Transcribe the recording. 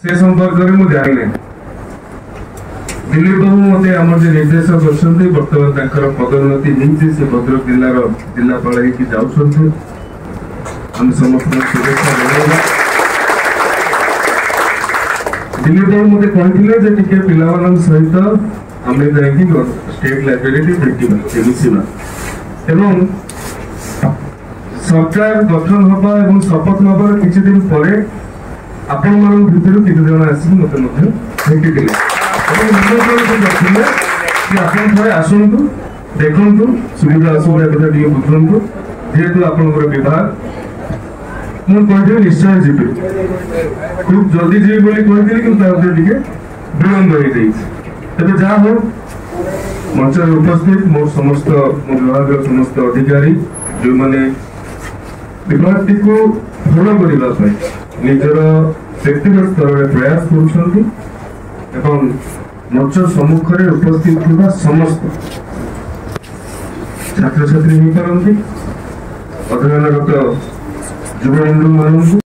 से संपर्क में मुझे जानी दिलीप बाबू मत आम जो निर्देशक अच्छा बर्तमान पदोन्नति होती से भद्रक जिलार जिलापाल होती आम समस्त शुभेच्छा जनाइबा। दिलीप बाबू मत कहते पिला सहित आम जा स्टेट लाइब्रेरी मिसिबा एवं सरकार गठन हवा और शपथ नबार किसी दिन पर आपण मान भर किसी जन आसिक मत भेटी आसतु देखु सुविधा असुविधा कथा टे बुझु जेहेतु आपंकर विभाग मुझे निश्चय जी खूब जल्दी जी कहती कि विलंब हो तेज जहाँ हो मंच उपस्थित मो समस्त मो विभाग समस्त अधिकारी जो मैंने विभाग को भल करने निजर व्यक्तिगत स्तर में प्रयास कर मंच सम्मुख में उपस्थित थी समस्त छात्र छात्री हो पारती अध्ययनरत युवा बंधु मान